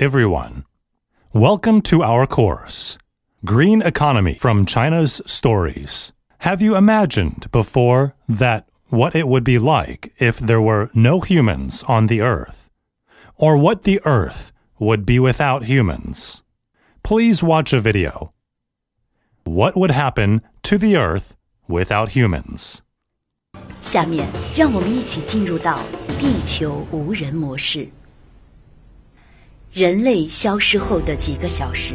everyone. Welcome to our course, Green Economy from China's Stories. Have you imagined before that what it would be like if there were no humans on the earth? Or what the earth would be without humans? Please watch a video. What would happen to the earth without humans? 下面让我们一起进入到地球无人模式。人类消失后的几个小时，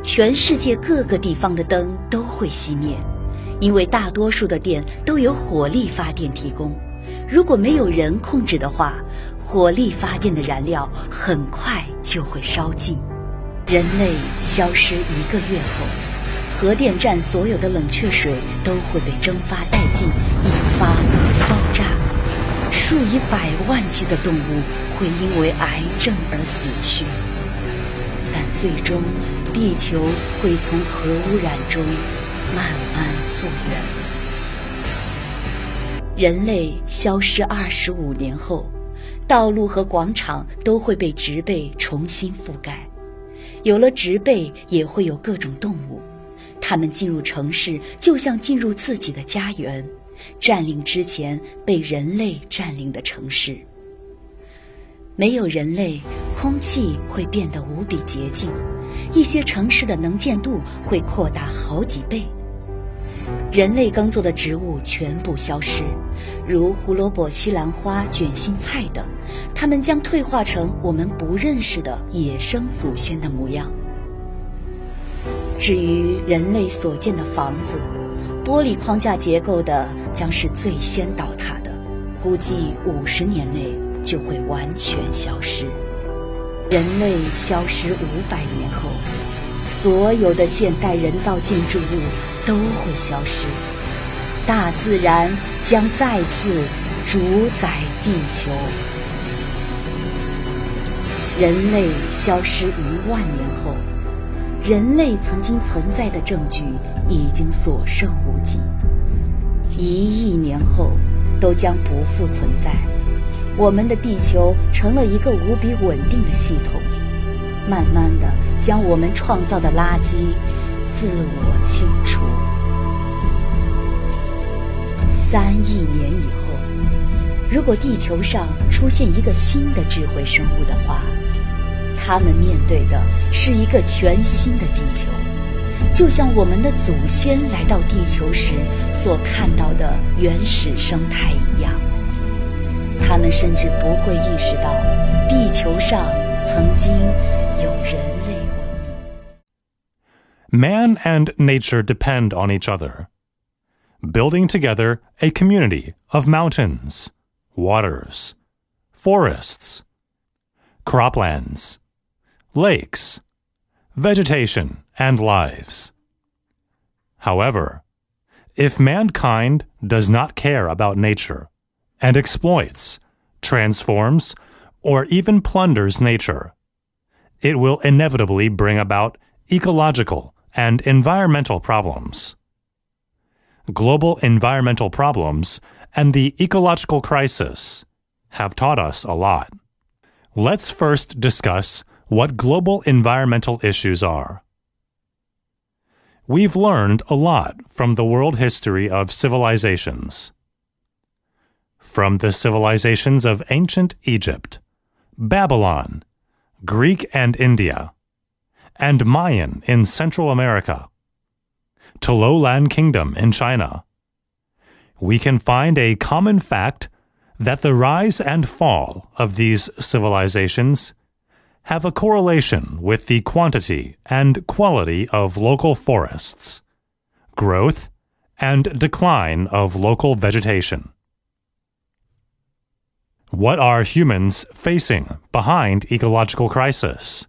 全世界各个地方的灯都会熄灭，因为大多数的电都由火力发电提供。如果没有人控制的话，火力发电的燃料很快就会烧尽。人类消失1个月后，核电站所有的冷却水都会被蒸发殆尽，引发核爆炸。数以百万计的动物会因为癌症而死去，但最终地球会从核污染中慢慢复原。人类消失25年后，道路和广场都会被植被重新覆盖，有了植被也会有各种动物，它们进入城市就像进入自己的家园，占领之前被人类占领的城市。没有人类，空气会变得无比洁净，一些城市的能见度会扩大好几倍。人类耕作的植物全部消失，如胡萝卜、西兰花、卷心菜等，它们将退化成我们不认识的野生祖先的模样。至于人类所建的房子，玻璃框架结构的将是最先倒塌的，估计50年内就会完全消失。人类消失500年后，所有的现代人造建筑物都会消失，大自然将再次主宰地球。人类消失1万年后，人类曾经存在的证据已经所剩无几，1亿年后都将不复存在。我们的地球成了一个无比稳定的系统，慢慢地将我们创造的垃圾自我清除。3亿年以后，如果地球上出现一个新的智慧生物的话，他们面对的是一个全新的地球，就像我们的祖先来到地球时所看到的原始生态一样。他们甚至不会意识到地球上曾经有人类文明。 Man and nature depend on each other, building together a community of mountains, waters, forests, croplands, lakes, vegetation, and lives. However, if mankind does not care about nature and exploits, transforms, or even plunders nature, it will inevitably bring about ecological and environmental problems. Global environmental problems and the ecological crisis have taught us a lot. Let's first discuss what global environmental issues are. We've learned a lot from the world history of civilizations. From the civilizations of ancient Egypt, Babylon, Greek and India, and Mayan in Central America, to lowland kingdom in China, we can find a common fact that the rise and fall of these civilizations have a correlation with the quantity and quality of local forests, growth, and decline of local vegetation. What are humans facing behind ecological crisis?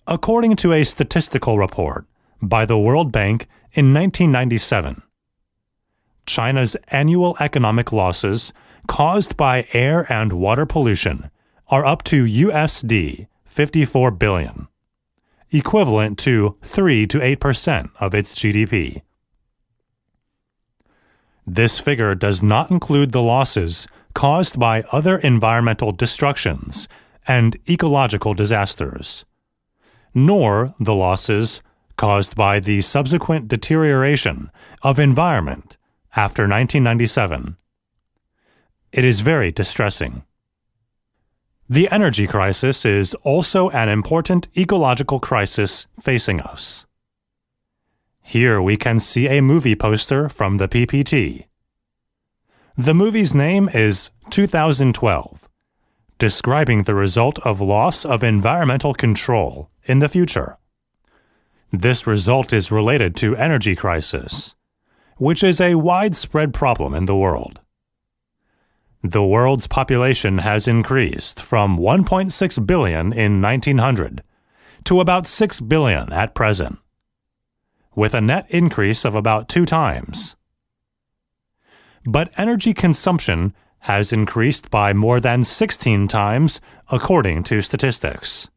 According to a statistical report by the World Bank in 1997, China's annual economic losses caused by air and water pollution are up to USD 54 billion, equivalent to 3 to 8% of its GDP. This figure does not include the losses caused by other environmental destructions and ecological disasters, nor the losses caused by the subsequent deterioration of environment after 1997. It is very distressing. The energy crisis is also an important ecological crisis facing us. Here we can see a movie poster from the PPT. The movie's name is 2012, describing the result of loss of environmental control in the future. This result is related to energy crisis, which is a widespread problem in the world. The world's population has increased from 1.6 billion in 1900 to about 6 billion at present, with a net increase of about 2 times. But energy consumption has increased by more than 16 times according to statistics.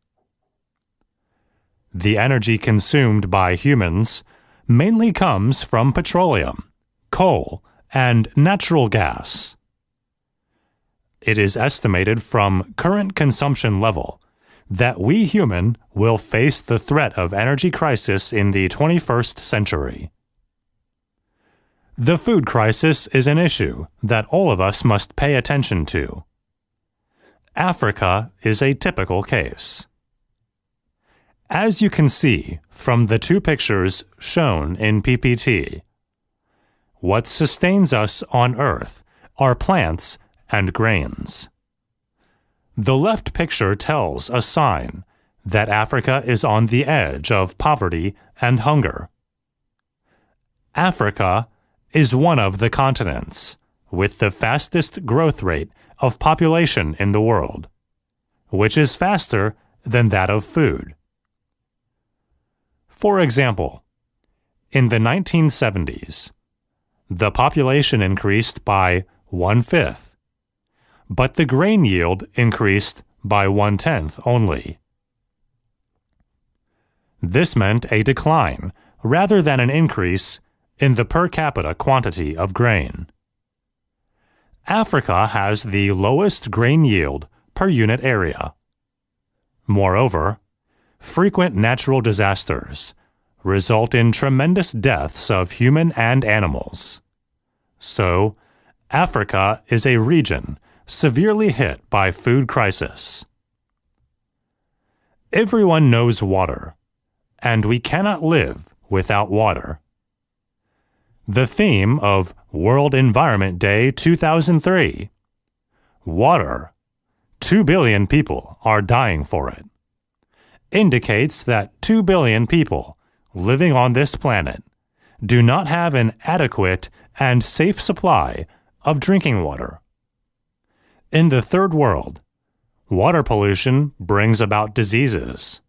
The energy consumed by humans mainly comes from petroleum, coal, and natural gas. It is estimated from current consumption level that we human will face the threat of energy crisis in the 21st century. The food crisis is an issue that all of us must pay attention to. Africa is a typical case. As you can see from the 2 pictures shown in PPT, what sustains us on Earth are plants and grains. The left picture tells a sign that Africa is on the edge of poverty and hunger. Africa is one of the continents with the fastest growth rate of population in the world, which is faster than that of food. For example, in the 1970s, the population increased by 1/5, but the grain yield increased by 1/10 only. This meant a decline rather than an increase in the per capita quantity of grain. Africa has the lowest grain yield per unit area. Moreover, frequent natural disasters result in tremendous deaths of human and animals. So, Africa is a region severely hit by food crisis. Everyone knows water, and we cannot live without water. The theme of World Environment Day 2003, water, 2 billion people are dying for it, indicates that 2 billion people living on this planet do not have an adequate and safe supply of drinking water. In the Third World, water pollution brings about diseases.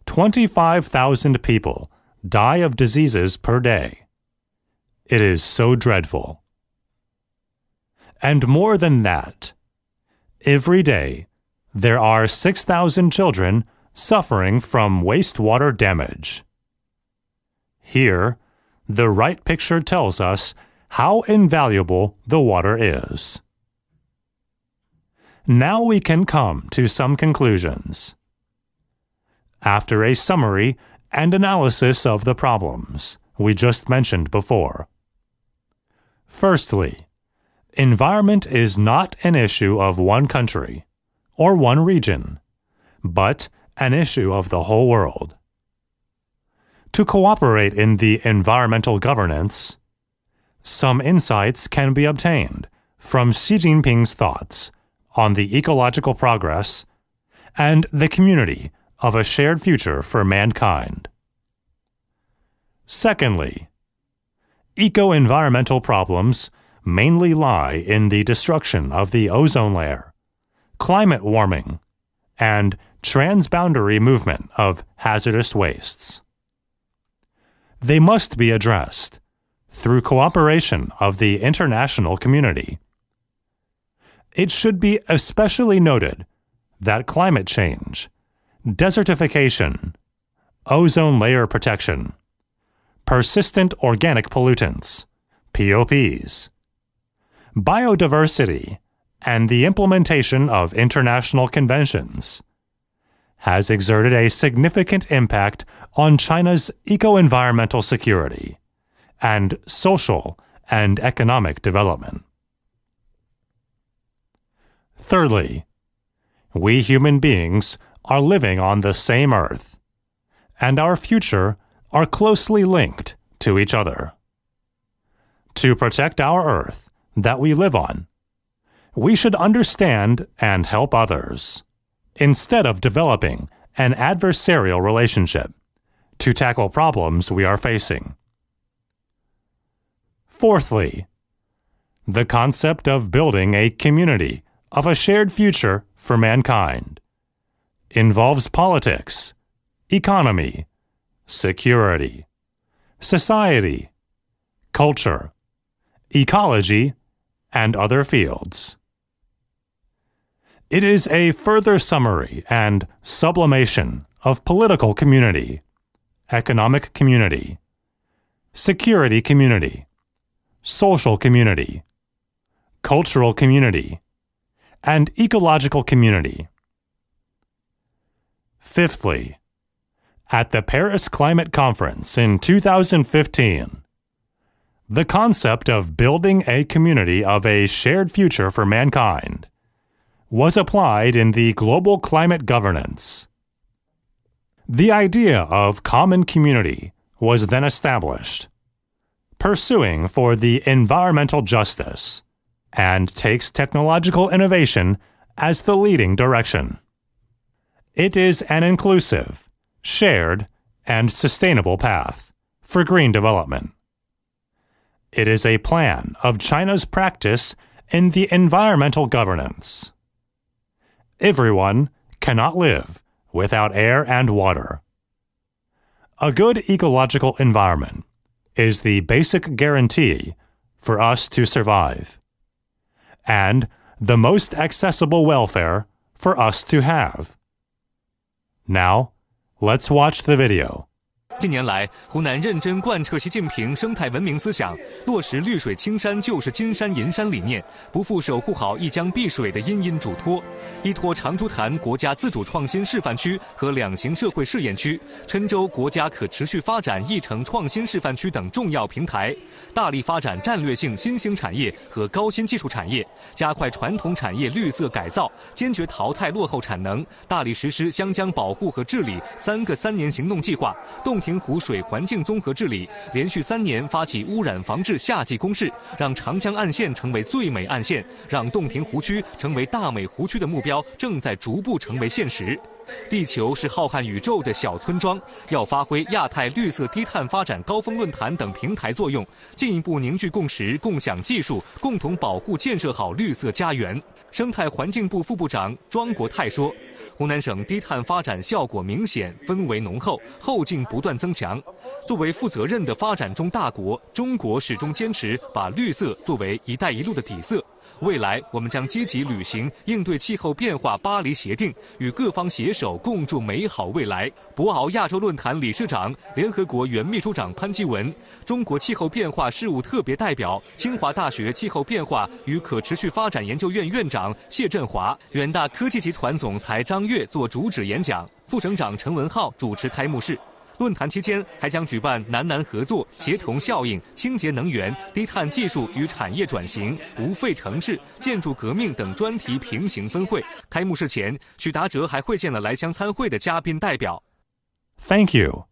25,000 people die of diseases per day. It is so dreadful. And more than that, every day there are 6,000 children suffering from wastewater damage. Here, the right picture tells us how invaluable the water is. Now we can come to some conclusions. After a summary and analysis of the problems we just mentioned before. Firstly, environment is not an issue of one country or one region, but an issue of the whole world. To cooperate in the environmental governance, some insights can be obtained from Xi Jinping's thoughts on the ecological progress and the community of a shared future for mankind. Secondly, eco-environmental problems mainly lie in the destruction of the ozone layer, climate warming, and transboundary movement of hazardous wastes. They must be addressed through cooperation of the international community. It should be especially noted that climate change, desertification, ozone layer protection, persistent organic pollutants, POPs, biodiversity, and the implementation of international conventions has exerted a significant impact on China's eco-environmental security and social and economic development. Thirdly, we human beings are living on the same earth, and our future are closely linked to each other. To protect our earth that we live on, we should understand and help others, instead of developing an adversarial relationship to tackle problems we are facing. Fourthly, the concept of building a community of a shared future for mankind involves politics, economy, security, society, culture, ecology, and other fields. It is a further summary and sublimation of political community, economic community, security community, social community, cultural community, and ecological community. Fifthly, at the Paris Climate Conference in 2015, the concept of building a community of a shared future for mankind was applied in the global climate governance. The idea of common community was then established, pursuing for the environmental justice, and takes technological innovation as the leading direction. It is an inclusive, shared, and sustainable path for green development. It is a plan of China's practice in the environmental governance. Everyone cannot live without air and water. A good ecological environment is the basic guarantee for us to survive, and the most accessible welfare for us to have. Now, let's watch the video. 近年来，湖南认真贯彻习近平生态文明思想，落实绿水青山就是金山银山理念，不负守护好一江碧水的殷殷嘱托。依托长株潭国家自主创新示范区和两型社会试验区、郴州国家可持续发展议程创新示范区等重要平台，大力发展战略性新兴产业和高新技术产业，加快传统产业绿色改造，坚决淘汰落后产能，大力实施湘江保护和治理3个3年行动计划，洞庭湖水环境综合治理，连续3年发起污染防治夏季攻势，让长江岸线成为最美岸线，让洞庭湖区成为大美湖区的目标正在逐步成为现实。地球是浩瀚宇宙的小村庄，要发挥亚太绿色低碳发展高峰论坛等平台作用，进一步凝聚共识，共享技术，共同保护建设好绿色家园。生态环境部副部长庄国泰说，湖南省低碳发展效果明显，氛围浓厚，后劲不断增强。作为负责任的发展中大国，中国始终坚持把绿色作为“一带一路”的底色。未来，我们将积极履行应对气候变化巴黎协定，与各方携手共筑美好未来。博鳌亚洲论坛理事长、联合国原秘书长潘基文，中国气候变化事务特别代表、清华大学气候变化与可持续发展研究院院长谢振华，远大科技集团总裁张悦做主旨演讲，副省长陈文浩主持开幕式。论坛期间还将举办南南合作、协同效应、清洁能源、低碳技术与产业转型、无废城市、建筑革命等专题平行分会。开幕式前，许达哲还会见了来湘参会的嘉宾代表。Thank you.